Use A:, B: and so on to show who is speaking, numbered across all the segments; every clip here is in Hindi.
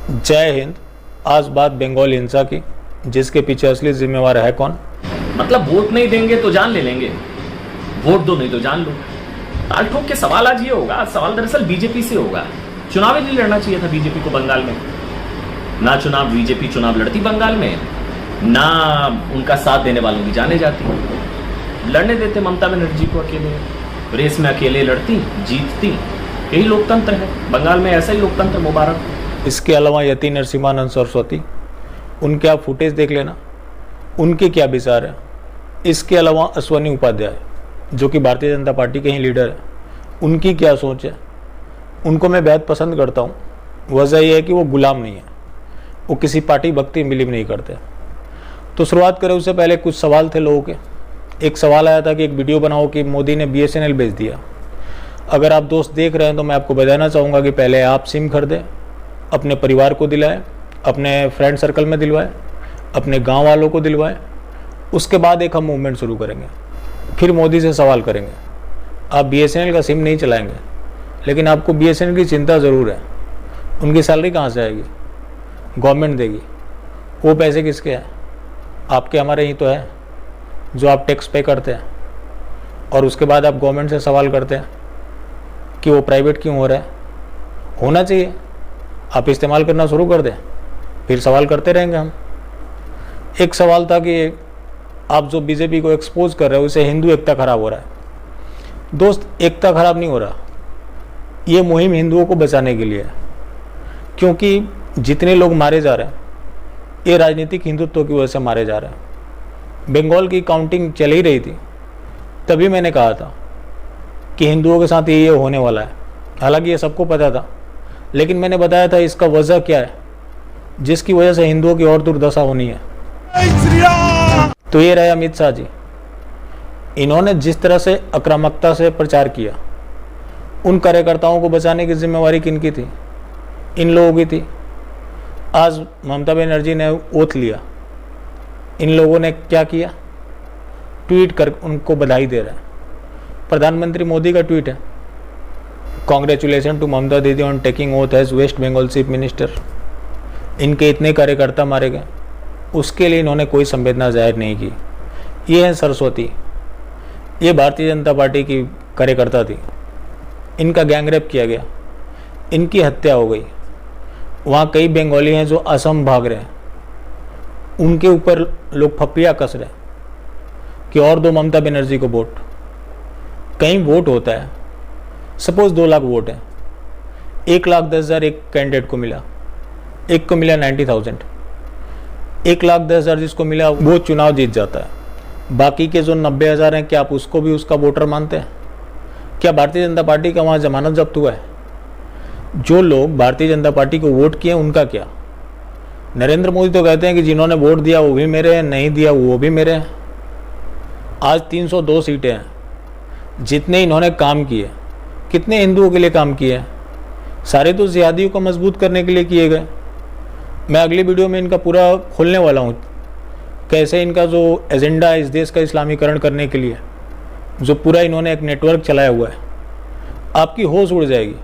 A: जय हिंद। आज बात बंगाल हिंसा की, जिसके पीछे असली जिम्मेवार है कौन?
B: मतलब वोट नहीं देंगे तो जान ले लेंगे, वोट दो नहीं तो जान लो। ताल ठोक के सवाल आज ये होगा, सवाल दरअसल बीजेपी से होगा। चुनाव ही नहीं लड़ना चाहिए था बीजेपी को बंगाल में। ना चुनाव बीजेपी चुनाव लड़ती बंगाल में, ना उनका साथ देने वालों की जाने जाती। लड़ने देते ममता बनर्जी को अकेले, रेस में अकेले लड़ती जीतती। यही लोकतंत्र है बंगाल में, ऐसा ही लोकतंत्र मुबारक।
A: इसके अलावा यति नरसिम्हानंद सरस्वती, उनके आप फुटेज देख लेना, उनके क्या विचार है। इसके अलावा अश्वनी उपाध्याय, जो कि भारतीय जनता पार्टी के ही लीडर है, उनकी क्या सोच है। उनको मैं बेहद पसंद करता हूँ। वजह यह है कि वो गुलाम नहीं है, वो किसी पार्टी भक्ति में बिलीव नहीं करते। तो शुरुआत करें उससे पहले कुछ सवाल थे लोगों के। एक सवाल आया था कि एक वीडियो बनाओ कि मोदी ने BSNL बेच दिया। अगर आप दोस्त देख रहे हैं तो मैं आपको बताना चाहूँगा कि पहले आप सिम खरीदें, अपने परिवार को दिलाएं, अपने फ्रेंड सर्कल में दिलवाएं, अपने गांव वालों को दिलवाएं। उसके बाद एक हम मूवमेंट शुरू करेंगे, फिर मोदी से सवाल करेंगे। आप BSNL का सिम नहीं चलाएंगे, लेकिन आपको BSNL की चिंता ज़रूर है। उनकी सैलरी कहाँ से आएगी? गवर्नमेंट देगी। वो पैसे किसके हैं? आपके हमारे ही तो है, जो आप टैक्स पे करते हैं। और उसके बाद आप गवर्नमेंट से सवाल करते हैं कि वो प्राइवेट क्यों हो रहा है। होना चाहिए, आप इस्तेमाल करना शुरू कर दें, फिर सवाल करते रहेंगे हम। एक सवाल था कि आप जो बीजेपी को एक्सपोज कर रहे हो, उससे हिंदू एकता खराब हो रहा है। दोस्त, एकता खराब नहीं हो रहा, ये मुहिम हिंदुओं को बचाने के लिए है। क्योंकि जितने लोग मारे जा रहे हैं, ये राजनीतिक हिंदुत्व की वजह से मारे जा रहे हैं। बंगाल की काउंटिंग चल ही रही थी, तभी मैंने कहा था कि हिंदुओं के साथ ये होने वाला है। हालांकि ये सबको पता था, लेकिन मैंने बताया था इसका वजह क्या है, जिसकी वजह से हिंदुओं की और दुर्दशा होनी है। तो ये रहे अमित शाह जी। इन्होंने जिस तरह से आक्रामकता से प्रचार किया, उन कार्यकर्ताओं को बचाने की जिम्मेवारी किनकी थी? इन लोगों की थी। आज ममता बनर्जी ने ओथ लिया, इन लोगों ने क्या किया? ट्वीट कर उनको बधाई दे रहे हैं। प्रधानमंत्री मोदी का ट्वीट है, congratulation to Mamata Didi on taking oath as West Bengal chief minister. इनके इतने कार्यकर्ता मारे गए, उसके लिए इन्होंने कोई संवेदना जाहिर नहीं की। ये है सरस्वती, ये भारतीय जनता पार्टी की कार्यकर्ता थी। इनका गैंगरेप किया गया, इनकी हत्या हो गई। वहाँ कई बंगाली हैं जो असम भाग रहे हैं, उनके ऊपर लोग फप्पियाँ कस रहे कि और दो ममता बनर्जी को वोट। कहीं वोट होता है, सपोज 2 लाख वोट है, 1,10,000 एक कैंडिडेट को मिला, एक को मिला 90,000। 1,10,000 जिसको मिला वो चुनाव जीत जाता है। बाकी के जो 90,000 हैं, क्या आप उसको भी उसका वोटर मानते हैं? क्या भारतीय जनता पार्टी का वहाँ जमानत जब्त हुआ है? जो लोग भारतीय जनता पार्टी को वोट किए उनका क्या? नरेंद्र मोदी तो कहते हैं कि जिन्होंने वोट दिया वो भी मेरे हैं, नहीं दिया वो भी मेरे हैं। आज 302 सीटें हैं। जितने इन्होंने काम किए, कितने हिंदुओं के लिए काम किए हैं? सारे तो जिहादियों को मजबूत करने के लिए किए गए। मैं अगली वीडियो में इनका पूरा खोलने वाला हूँ, कैसे इनका जो एजेंडा है इस देश का इस्लामीकरण करने के लिए, जो पूरा इन्होंने एक नेटवर्क चलाया हुआ है। आपकी होश उड़ जाएगी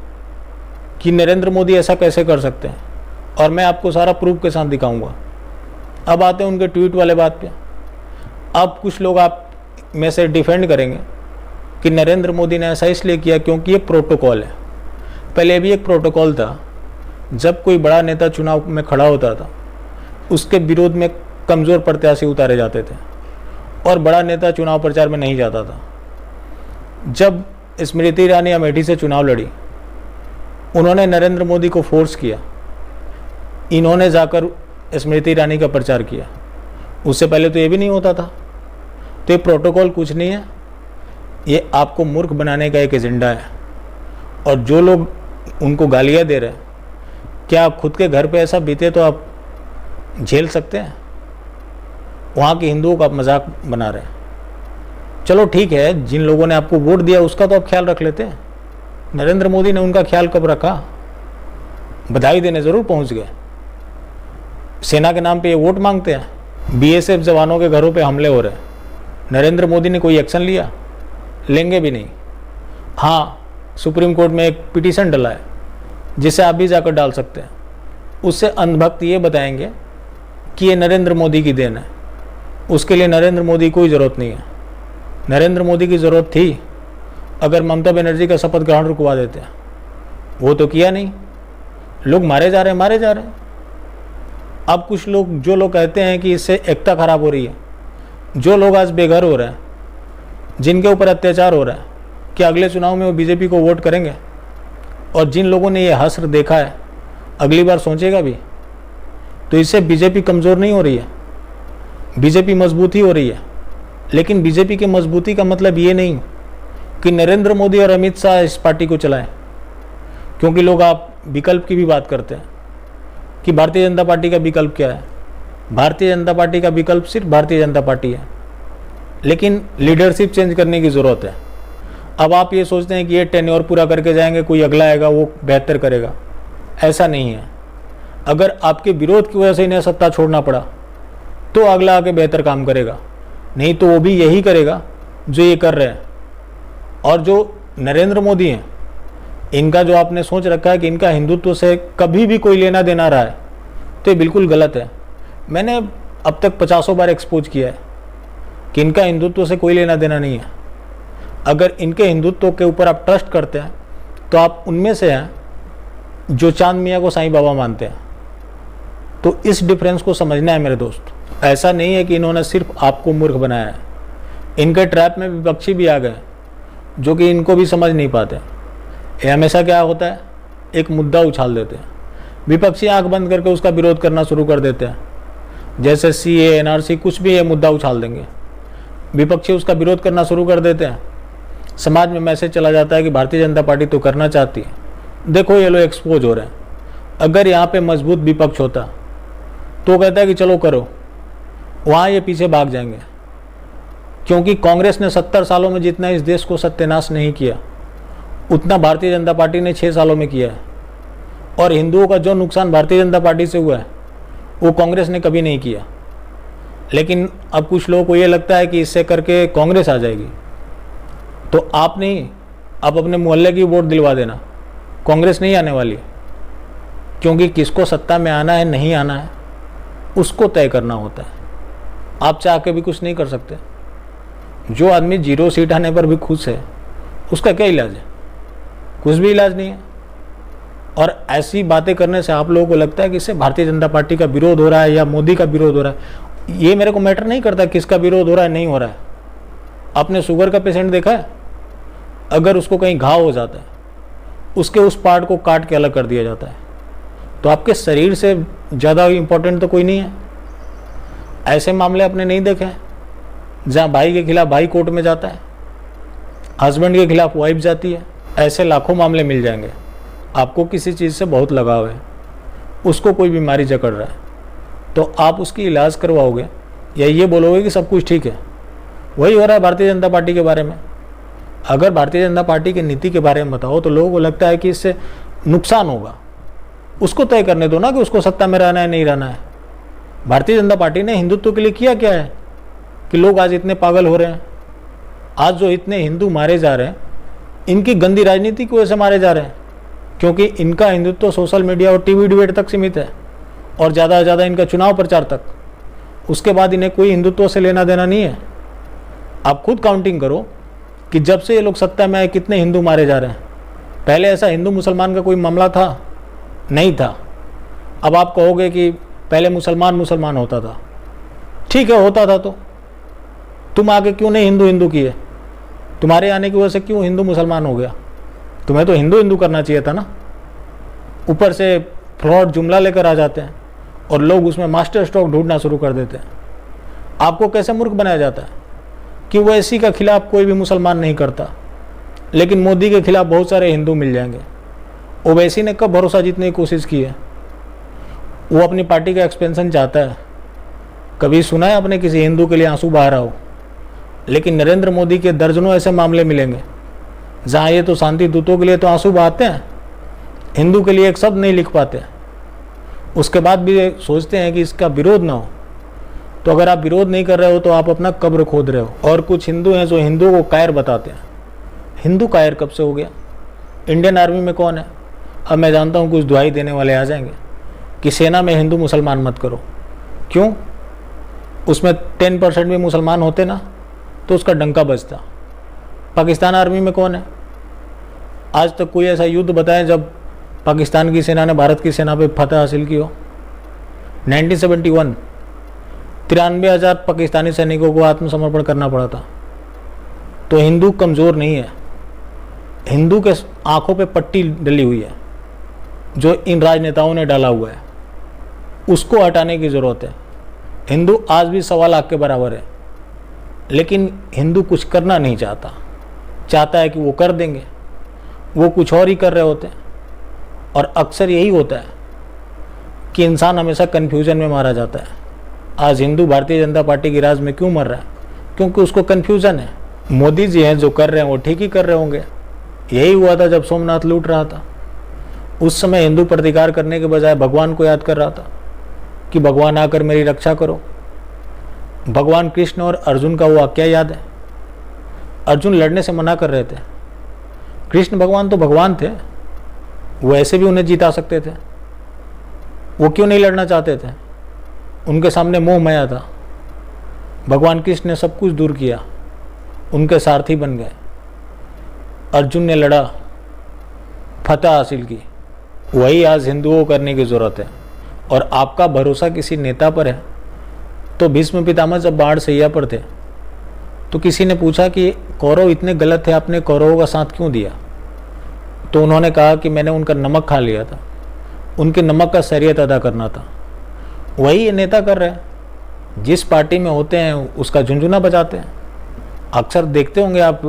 A: कि नरेंद्र मोदी ऐसा कैसे कर सकते हैं, और मैं आपको सारा प्रूफ के साथ दिखाऊंगा। अब आते हैं उनके ट्वीट वाले बात पे। अब कुछ लोग आप में से डिफेंड करेंगे कि नरेंद्र मोदी ने ऐसा इसलिए किया क्योंकि ये प्रोटोकॉल है। पहले भी एक प्रोटोकॉल था, जब कोई बड़ा नेता चुनाव में खड़ा होता था, उसके विरोध में कमज़ोर प्रत्याशी उतारे जाते थे और बड़ा नेता चुनाव प्रचार में नहीं जाता था। जब स्मृति ईरानी अमेठी से चुनाव लड़ी, उन्होंने नरेंद्र मोदी को फोर्स किया, इन्होंने जाकर स्मृति ईरानी का प्रचार किया। उससे पहले तो ये भी नहीं होता था। तो ये प्रोटोकॉल कुछ नहीं है, ये आपको मूर्ख बनाने का एक एजेंडा है। और जो लोग उनको गालियाँ दे रहे हैं, क्या आप खुद के घर पे ऐसा बीते तो आप झेल सकते हैं? वहाँ के हिंदुओं का आप मजाक बना रहे हैं। चलो ठीक है, जिन लोगों ने आपको वोट दिया उसका तो आप ख्याल रख लेते हैं। नरेंद्र मोदी ने उनका ख्याल कब रखा? बधाई देने ज़रूर पहुँच गए। सेना के नाम पे ये वोट मांगते हैं। BSF जवानों के घरों पे हमले हो रहे हैं, नरेंद्र मोदी ने कोई एक्शन लिया? लेंगे भी नहीं। हाँ, सुप्रीम कोर्ट में एक पिटीशन डला है, जिसे आप भी जाकर डाल सकते हैं। उससे अंधभक्त ये बताएंगे कि ये नरेंद्र मोदी की देन है। उसके लिए नरेंद्र मोदी की कोई ज़रूरत नहीं है। नरेंद्र मोदी की ज़रूरत थी अगर ममता बनर्जी का शपथ ग्रहण रुकवा देते हैं, वो तो किया नहीं। लोग मारे जा रहे हैं। अब कुछ लोग जो लोग कहते हैं कि इससे एकता खराब हो रही है, जो लोग आज बेघर हो रहे हैं, जिनके ऊपर अत्याचार हो रहा है, कि अगले चुनाव में वो बीजेपी को वोट करेंगे? और जिन लोगों ने ये हश्र देखा है अगली बार सोचेगा भी? तो इससे बीजेपी कमज़ोर नहीं हो रही है, बीजेपी मजबूती हो रही है। लेकिन बीजेपी की मजबूती का मतलब ये नहीं कि नरेंद्र मोदी और अमित शाह इस पार्टी को चलाएं, क्योंकि लोग आप विकल्प की भी बात करते हैं कि भारतीय जनता पार्टी का विकल्प क्या है। भारतीय जनता पार्टी का विकल्प सिर्फ भारतीय जनता पार्टी है, लेकिन लीडरशिप चेंज करने की ज़रूरत है। अब आप ये सोचते हैं कि ये टेन्योर पूरा करके जाएंगे, कोई अगला आएगा वो बेहतर करेगा, ऐसा नहीं है। अगर आपके विरोध की वजह से इन्हें सत्ता छोड़ना पड़ा तो अगला आके बेहतर काम करेगा, नहीं तो वो भी यही करेगा जो ये कर रहे हैं। और जो नरेंद्र मोदी हैं, इनका जो आपने सोच रखा है कि इनका हिंदुत्व से कभी भी कोई लेना देना रहा है, तो ये बिल्कुल गलत है। मैंने अब तक 50 बार एक्सपोज किया है कि इनका हिंदुत्व से कोई लेना देना नहीं है। अगर इनके हिंदुत्व के ऊपर आप ट्रस्ट करते हैं तो आप उनमें से हैं जो चांद मियाँ को साईं बाबा मानते हैं। तो इस डिफरेंस को समझना है मेरे दोस्त। ऐसा नहीं है कि इन्होंने सिर्फ आपको मूर्ख बनाया है, इनके ट्रैप में विपक्षी भी आ गए जो कि इनको भी समझ नहीं पाते। ये हमेशा क्या होता है, एक मुद्दा उछाल देते हैं, विपक्षी आंख बंद करके उसका विरोध करना शुरू कर देते हैं। जैसे CA NRC कुछ भी ये मुद्दा उछाल देंगे, विपक्षी उसका विरोध करना शुरू कर देते हैं। समाज में मैसेज चला जाता है कि भारतीय जनता पार्टी तो करना चाहती है, देखो ये लोग एक्सपोज हो रहे हैं। अगर यहाँ पे मजबूत विपक्ष होता तो कहता है कि चलो करो, वहाँ ये पीछे भाग जाएंगे। क्योंकि कांग्रेस ने 70 सालों में जितना इस देश को सत्यानाश नहीं किया, उतना भारतीय जनता पार्टी ने 6 सालों में किया है। और हिंदुओं का जो नुकसान भारतीय जनता पार्टी से हुआ है वो कांग्रेस ने कभी नहीं किया। लेकिन अब कुछ लोगों को ये लगता है कि इससे करके कांग्रेस आ जाएगी। तो आप नहीं, आप अपने मोहल्ले की वोट दिलवा देना, कांग्रेस नहीं आने वाली। क्योंकि किसको सत्ता में आना है नहीं आना है उसको तय करना होता है, आप चाह के भी कुछ नहीं कर सकते। जो आदमी 0 सीट आने पर भी खुश है उसका क्या इलाज है? कुछ भी इलाज नहीं है। और ऐसी बातें करने से आप लोगों को लगता है कि इससे भारतीय जनता पार्टी का विरोध हो रहा है या मोदी का विरोध हो रहा है। ये मेरे को मैटर नहीं करता किसका विरोध हो रहा है नहीं हो रहा है। आपने शुगर का पेशेंट देखा है? अगर उसको कहीं घाव हो जाता है, उसके उस पार्ट को काट के अलग कर दिया जाता है। तो आपके शरीर से ज़्यादा इम्पोर्टेंट तो कोई नहीं है। ऐसे मामले आपने नहीं देखे हैं जहाँ भाई के खिलाफ भाई कोर्ट में जाता है, हस्बैंड के खिलाफ वाइफ जाती है। ऐसे लाखों मामले मिल जाएंगे। आपको किसी चीज़ से बहुत लगाव है, उसको कोई बीमारी जकड़ रहा है, तो आप उसकी इलाज करवाओगे या ये बोलोगे कि सब कुछ ठीक है? वही हो रहा है भारतीय जनता पार्टी के बारे में। अगर भारतीय जनता पार्टी की नीति के बारे में बताओ तो लोगों को लगता है कि इससे नुकसान होगा। उसको तय करने दो ना कि उसको सत्ता में रहना है नहीं रहना है। भारतीय जनता पार्टी ने हिंदुत्व के लिए किया क्या है कि लोग आज इतने पागल हो रहे हैं? आज जो इतने हिंदू मारे जा रहे हैं, इनकी गंदी राजनीति की वजह से मारे जा रहे हैं, क्योंकि इनका हिंदुत्व सोशल मीडिया और टीवी डिबेट तक सीमित है और ज़्यादा से ज़्यादा इनका चुनाव प्रचार तक। उसके बाद इन्हें कोई हिंदुत्व से लेना देना नहीं है। आप खुद काउंटिंग करो कि जब से ये लोग सत्ता में आए कितने हिंदू मारे जा रहे हैं। पहले ऐसा हिंदू मुसलमान का कोई मामला था? नहीं था। अब आप कहोगे कि पहले मुसलमान होता था, ठीक है होता था, तो तुम आगे क्यों नहीं हिंदू हिंदू किए? तुम्हारे आने की वजह से क्यों हिंदू मुसलमान हो गया? तुम्हें तो हिंदू हिंदू करना चाहिए था ना। ऊपर से फ्रॉड जुमला लेकर आ जाते हैं और लोग उसमें मास्टर स्ट्रोक ढूंढना शुरू कर देते हैं। आपको कैसे मूर्ख बनाया जाता है कि ओवैसी के खिलाफ कोई भी मुसलमान नहीं करता, लेकिन मोदी के खिलाफ बहुत सारे हिंदू मिल जाएंगे। ओवैसी ने कब भरोसा जीतने की कोशिश की है? वो अपनी पार्टी का एक्सपेंशन चाहता है। कभी सुना है आपने किसी हिंदू के लिए आंसू बहा रहा हो? लेकिन नरेंद्र मोदी के दर्जनों ऐसे मामले मिलेंगे जहाँ ये तो शांति दूतों के लिए तो आंसू बहाते हैं, हिंदू के लिए एक शब्द नहीं लिख पाते, उसके बाद भी सोचते हैं कि इसका विरोध ना हो। तो अगर आप विरोध नहीं कर रहे हो तो आप अपना कब्र खोद रहे हो। और कुछ हिंदू हैं जो हिंदुओं को कायर बताते हैं। हिंदू कायर कब से हो गया? इंडियन आर्मी में कौन है? अब मैं जानता हूँ कुछ दुहाई देने वाले आ जाएंगे कि सेना में हिंदू मुसलमान मत करो। क्यों? उसमें 10% भी मुसलमान होते ना तो उसका डंका बजता। पाकिस्तान आर्मी में कौन है? आज तक कोई ऐसा युद्ध बताएं जब पाकिस्तान की सेना ने भारत की सेना पे फतह हासिल की हो। 1971 93,000 पाकिस्तानी सैनिकों को आत्मसमर्पण करना पड़ा था। तो हिंदू कमज़ोर नहीं है, हिंदू के आंखों पे पट्टी डली हुई है जो इन राजनेताओं ने डाला हुआ है, उसको हटाने की ज़रूरत है। हिंदू आज भी 1.25 लाख के बराबर है, लेकिन हिंदू कुछ करना नहीं चाहता है कि वो कर देंगे, वो कुछ और ही कर रहे होते हैं। और अक्सर यही होता है कि इंसान हमेशा कन्फ्यूजन में मारा जाता है। आज हिंदू भारतीय जनता पार्टी की राज में क्यों मर रहा है? क्योंकि उसको कन्फ्यूजन है। मोदी जी हैं जो कर रहे हैं वो ठीक ही कर रहे होंगे। यही हुआ था जब सोमनाथ लूट रहा था, उस समय हिंदू प्रतिकार करने के बजाय भगवान को याद कर रहा था कि भगवान आकर मेरी रक्षा करो। भगवान कृष्ण और अर्जुन का वो वाक्य याद है? अर्जुन लड़ने से मना कर रहे थे, कृष्ण भगवान तो भगवान थे, वो ऐसे भी उन्हें जिता सकते थे, वो क्यों नहीं लड़ना चाहते थे? उनके सामने मोह माया था। भगवान कृष्ण ने सब कुछ दूर किया, उनके सारथी बन गए। अर्जुन ने लड़ा, फतह हासिल की। वही आज हिंदुओं को करने की ज़रूरत है। और आपका भरोसा किसी नेता पर है तो भीष्म पितामह जब बाढ़ सैया पर थे तो किसी ने पूछा कि कौरव इतने गलत थे, आपने कौरवों का साथ क्यों दिया? तो उन्होंने कहा कि मैंने उनका नमक खा लिया था, उनके नमक का शरीयत अदा करना था। वही ये नेता कर रहे हैं, जिस पार्टी में होते हैं उसका झुंझुना बजाते हैं। अक्सर देखते होंगे आप,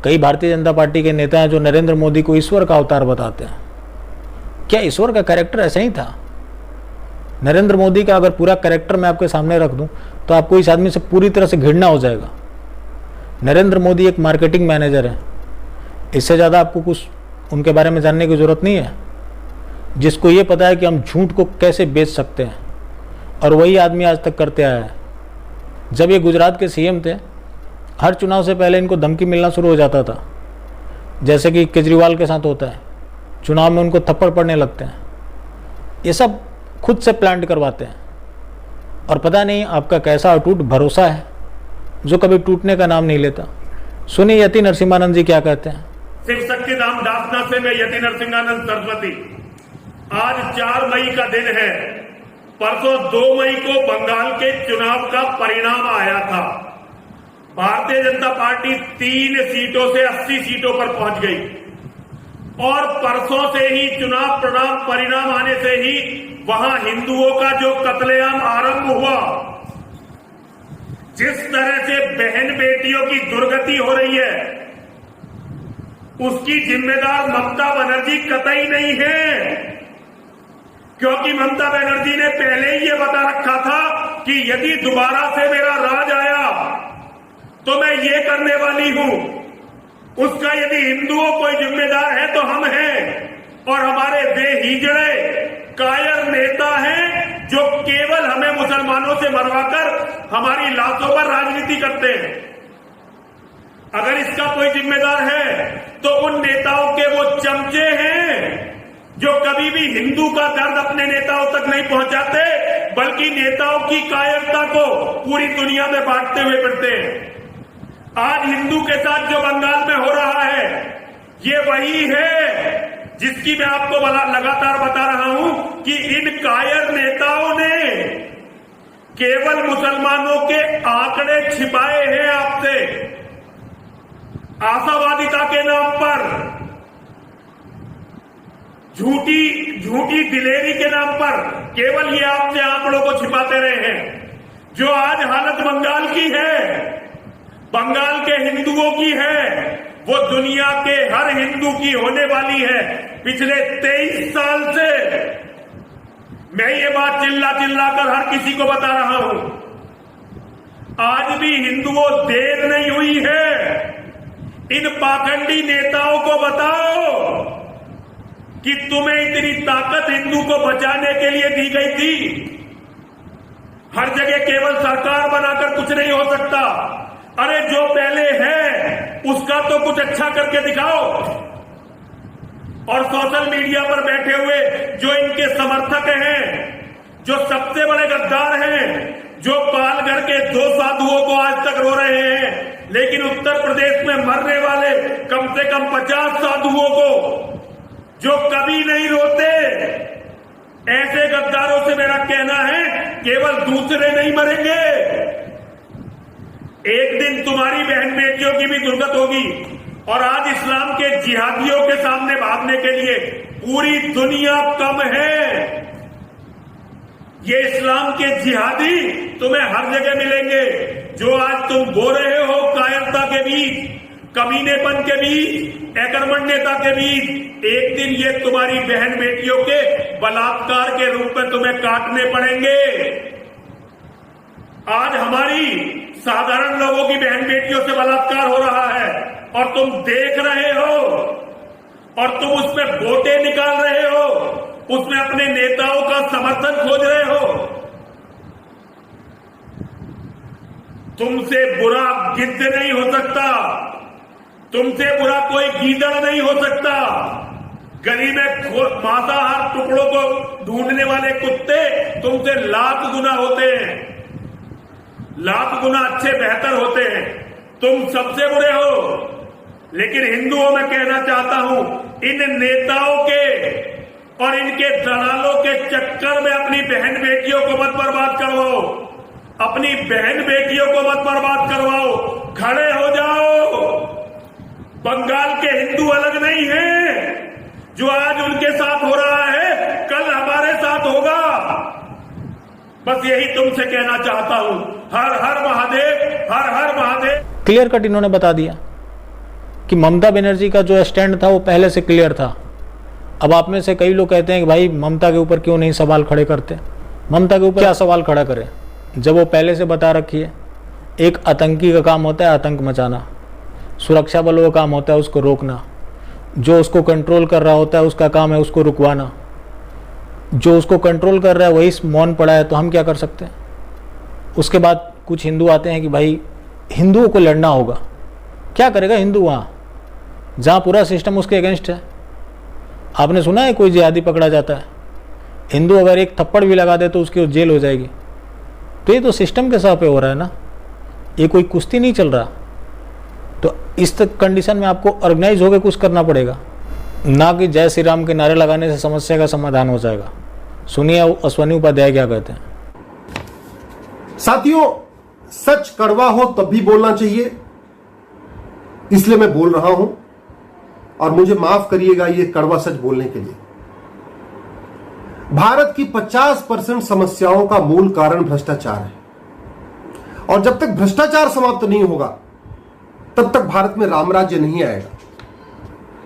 A: कई भारतीय जनता पार्टी के नेता हैं जो नरेंद्र मोदी को ईश्वर का अवतार बताते हैं। क्या ईश्वर का कैरेक्टर ऐसा ही था? नरेंद्र मोदी का अगर पूरा कैरेक्टर मैं आपके सामने रख दूं तो आपको इस आदमी से पूरी तरह से घृणा हो जाएगा। नरेंद्र मोदी एक मार्केटिंग मैनेजर है, इससे ज़्यादा आपको कुछ उनके बारे में जानने की ज़रूरत नहीं है। जिसको ये पता है कि हम झूठ को कैसे बेच सकते हैं, और वही आदमी आज तक करते आया है। जब ये गुजरात के सीएम थे, हर चुनाव से पहले इनको धमकी मिलना शुरू हो जाता था, जैसे कि केजरीवाल के साथ होता है। चुनाव में उनको थप्पड़ पड़ने लगते हैं। ये सब खुद से प्लांट करवाते हैं। और पता नहीं आपका कैसा अटूट भरोसा है जो कभी टूटने का नाम नहीं लेता। सुनिए यति नरसिम्हानंद जी क्या कहते हैं।
C: शिव शक्ति धाम दासना से मैं यति नरसिम्हानंद सरस्वती। आज 4 मई का दिन है। परसों 2 मई को बंगाल के चुनाव का परिणाम आया था। भारतीय जनता पार्टी 3 सीटों से 80 सीटों पर पहुंच गई, और परसों से ही चुनाव परिणाम आने से ही वहां हिंदुओं का जो कत्लेआम आरंभ हुआ, जिस तरह से बहन बेटियों की दुर्गति हो रही है, उसकी जिम्मेदार ममता बनर्जी कतई नहीं है। क्योंकि ममता बनर्जी ने पहले ही ये बता रखा था कि यदि दोबारा से मेरा राज आया तो मैं ये करने वाली हूं। उसका यदि हिंदुओं कोई जिम्मेदार है तो हम हैं, और हमारे वे हिजड़े कायर नेता हैं जो केवल हमें मुसलमानों से मरवाकर हमारी लाशों पर राजनीति करते हैं। अगर इसका कोई जिम्मेदार है तो उन नेताओं के वो चमचे हैं जो कभी भी हिंदू का दर्द अपने नेताओं तक नहीं पहुंचाते, बल्कि नेताओं की कायरता को पूरी दुनिया में बांटते हुए फिरते हैं। आज हिंदू के साथ जो बंगाल में हो रहा है, ये वही है जिसकी मैं आपको लगातार बता रहा हूं कि इन कायर नेताओं ने केवल मुसलमानों के आंकड़े छिपाए हैं आपसे, आशावादिता के नाम पर, झूठी दिलेरी के नाम पर केवल ये आपसे आंकड़ों को छिपाते रहे हैं। जो आज हालत बंगाल की है, बंगाल के हिंदुओं की है, वो दुनिया के हर हिंदू की होने वाली है। पिछले 23 साल से मैं ये बात चिल्ला कर हर किसी को बता रहा हूं। आज भी हिंदुओं देर नहीं हुई है। इन पाखंडी नेताओं को बताओ कि तुम्हें इतनी ताकत हिंदू को बचाने के लिए दी गई थी। हर जगह केवल सरकार बनाकर कुछ नहीं हो सकता। अरे जो पहले है उसका तो कुछ अच्छा करके दिखाओ। और सोशल मीडिया पर बैठे हुए जो इनके समर्थक हैं, जो सबसे बड़े गद्दार हैं, जो पालघर के 2 साधुओं को आज तक रो रहे हैं, लेकिन उत्तर प्रदेश में मरने वाले कम से कम 50 साधुओं को जो कभी नहीं रोते, ऐसे गद्दारों से मेरा कहना है केवल दूसरे नहीं मरेंगे, एक दिन तुम्हारी बहन बेटियों की भी दुर्गत होगी। और आज इस्लाम के जिहादियों के सामने भागने के लिए पूरी दुनिया कम है। ये इस्लाम के जिहादी तुम्हें हर जगह मिलेंगे। जो आज तुम बो रहे हो कायरता के बीच, कमीनेपन के बीच, एकरमण्यता के बीच, एक दिन ये तुम्हारी बहन बेटियों के बलात्कार के रूप में तुम्हें काटने पड़ेंगे। आज हमारी साधारण लोगों की बहन बेटियों से बलात्कार हो रहा है और तुम देख रहे हो और तुम उसमें वोटें निकाल रहे हो, उसमें अपने नेताओं का समर्थन खोज रहे हो। तुमसे बुरा गिद्ध नहीं हो सकता, तुमसे बुरा कोई गीदड़ नहीं हो सकता। गली में मांसाहार टुकड़ों को ढूंढने वाले कुत्ते तुमसे लाख गुना होते हैं, लाख गुना अच्छे बेहतर होते हैं। तुम सबसे बुरे हो। लेकिन हिंदुओं में कहना चाहता हूं, इन नेताओं के और इनके दलालों के चक्कर में अपनी बहन बेटियों को मत बर्बाद करवाओ, अपनी बहन बेटियों को मत बर्बाद करवाओ। खड़े हो जाओ। बंगाल के हिंदू अलग नहीं हैं। जो आज उनके साथ हो रहा है कल हमारे साथ होगा। बस यही तुमसे कहना चाहता हूं। हर हर महादेव, हर हर महादेव।
A: क्लियर कट इन्होंने बता दिया कि ममता बनर्जी का जो स्टैंड था वो पहले से क्लियर था। अब आप में से कई लोग कहते हैं कि भाई ममता के ऊपर क्यों नहीं सवाल खड़े करते। ममता के ऊपर क्या सवाल खड़ा करें जब वो पहले से बता रखी है। एक आतंकी का काम होता है आतंक मचाना, सुरक्षा बलों का काम होता है उसको रोकना, जो उसको कंट्रोल कर रहा होता है उसका काम है उसको रुकवाना। जो उसको कंट्रोल कर रहा है वही मौन पड़ा है, तो हम क्या कर सकते हैं। उसके बाद कुछ हिंदू आते हैं कि भाई हिंदुओं को लड़ना होगा। क्या करेगा हिंदू वहाँ जहाँ पूरा सिस्टम उसके अगेंस्ट है। आपने सुना है कोई जिहादी पकड़ा जाता है, हिंदू अगर एक थप्पड़ भी लगा दे तो उसकी जेल हो जाएगी। तो ये तो सिस्टम के साथ पे हो रहा है ना, ये कोई कुश्ती नहीं चल रहा। तो इस कंडीशन में आपको ऑर्गेनाइज होकर कुछ करना पड़ेगा, ना कि जय श्री राम के नारे लगाने से समस्या का समाधान हो जाएगा। सुनिए अश्वनी उपाध्याय क्या कहते हैं।
D: साथियों, सच कड़वा हो तब भी बोलना चाहिए, इसलिए मैं बोल रहा हूं और मुझे माफ करिएगा ये कड़वा सच बोलने के लिए। भारत की 50% समस्याओं का मूल कारण भ्रष्टाचार है और जब तक भ्रष्टाचार समाप्त नहीं होगा तब तक भारत में राम राज्य नहीं आएगा।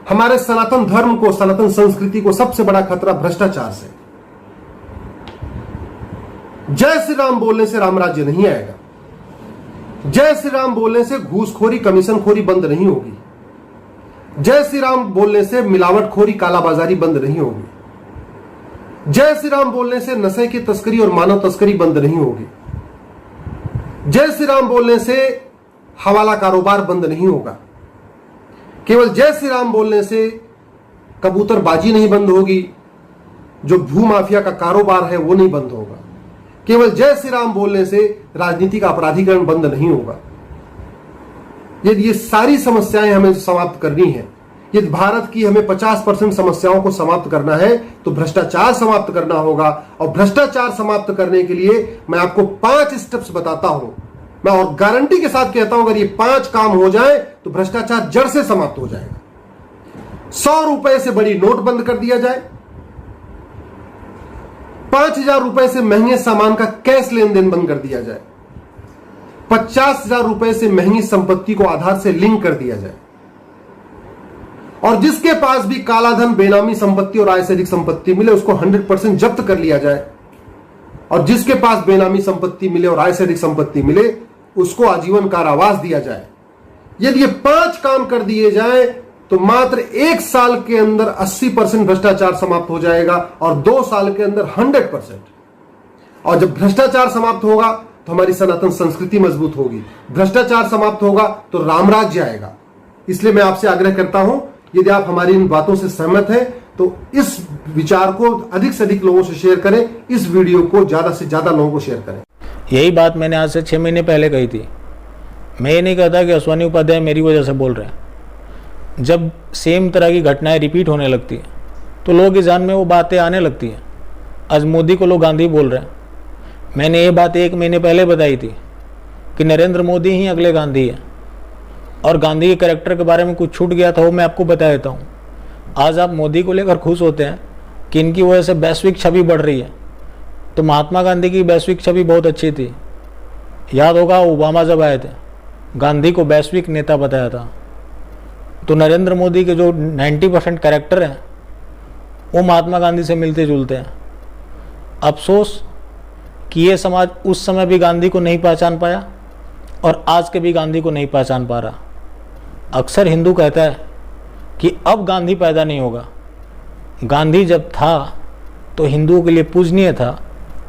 D: हमारे सनातन धर्म को, सनातन संस्कृति को सबसे बड़ा खतरा भ्रष्टाचार से। जय श्री राम बोलने से राम राज्य नहीं आएगा। जय श्री राम बोलने से घूसखोरी, कमीशनखोरी बंद नहीं होगी। जय श्री राम बोलने से मिलावटखोरी, कालाबाजारी बंद नहीं होगी। जय श्री राम बोलने से नशे की तस्करी और मानव तस्करी बंद नहीं होगी। जय श्री राम बोलने से हवाला कारोबार बंद नहीं होगा। केवल जय श्री राम बोलने से कबूतरबाजी नहीं बंद होगी, जो भू माफिया का कारोबार है वो नहीं बंद होगा। केवल जय श्री राम बोलने से राजनीति का अपराधीकरण बंद नहीं होगा। यदि ये सारी समस्याएं हमें समाप्त करनी है, यदि भारत की हमें 50% समस्याओं को समाप्त करना है तो भ्रष्टाचार समाप्त करना होगा। और भ्रष्टाचार समाप्त करने के लिए मैं आपको 5 स्टेप्स बताता हूं। मैं और गारंटी के साथ कहता हूं, अगर ये 5 काम हो जाए तो भ्रष्टाचार जड़ से समाप्त हो जाएगा। 100 रुपए से बड़ी नोट बंद कर दिया जाए। 5,000 रुपए से महंगे सामान का कैश लेन देन बंद कर दिया जाए। 50,000 रुपए से महंगी संपत्ति को आधार से लिंक कर दिया जाए। और जिसके पास भी कालाधन, बेनामी संपत्ति और आय से अधिक संपत्ति मिले उसको 100% जब्त कर लिया जाए। और जिसके पास बेनामी संपत्ति मिले और आय से अधिक संपत्ति मिले उसको आजीवन कारावास दिया जाए। यदि ये 5 काम कर दिए जाए तो मात्र 1 साल के अंदर 80% भ्रष्टाचार समाप्त हो जाएगा और 2 साल के अंदर 100%। और जब भ्रष्टाचार समाप्त होगा तो हमारी सनातन संस्कृति मजबूत होगी। भ्रष्टाचार समाप्त होगा तो राम राज्य आएगा। इसलिए मैं आपसे आग्रह करता हूं यदि आप हमारी इन बातों से सहमत हैं तो इस विचार को अधिक से अधिक लोगों से शेयर करें, इस वीडियो को ज्यादा से ज्यादा लोगों को शेयर करें।
A: यही बात मैंने आज से 6 महीने पहले कही थी। मैं ये नहीं कहता कि अश्वनी उपाध्याय मेरी वजह से बोल रहे हैं। जब सेम तरह की घटनाएं रिपीट होने लगती हैं तो लोगों की जान में वो बातें आने लगती हैं। आज मोदी को लोग गांधी बोल रहे हैं। मैंने ये बात 1 महीने पहले बताई थी कि नरेंद्र मोदी ही अगले गांधी है, और गांधी के कैरेक्टर के बारे में कुछ छूट गया था वो मैं आपको बता देता हूँ। आज आप मोदी को लेकर खुश होते हैं कि इनकी वजह से वैश्विक छवि बढ़ रही है, तो महात्मा गांधी की वैश्विक छवि बहुत अच्छी थी। याद होगा ओबामा जब आए थे, गांधी को वैश्विक नेता बताया था। तो नरेंद्र मोदी के जो 90% कैरेक्टर हैं वो महात्मा गांधी से मिलते जुलते हैं। अफसोस कि ये समाज उस समय भी गांधी को नहीं पहचान पाया और आज के भी गांधी को नहीं पहचान पा रहा। अक्सर हिंदू कहता है कि अब गांधी पैदा नहीं होगा। गांधी जब था तो हिंदुओं के लिए पूजनीय था,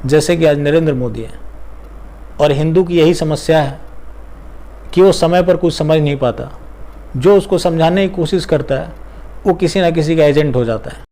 A: जैसे कि आज नरेंद्र मोदी है। और हिंदू की यही समस्या है कि वो समय पर कुछ समझ नहीं पाता। जो उसको समझाने की कोशिश करता है वो किसी ना किसी का एजेंट हो जाता है।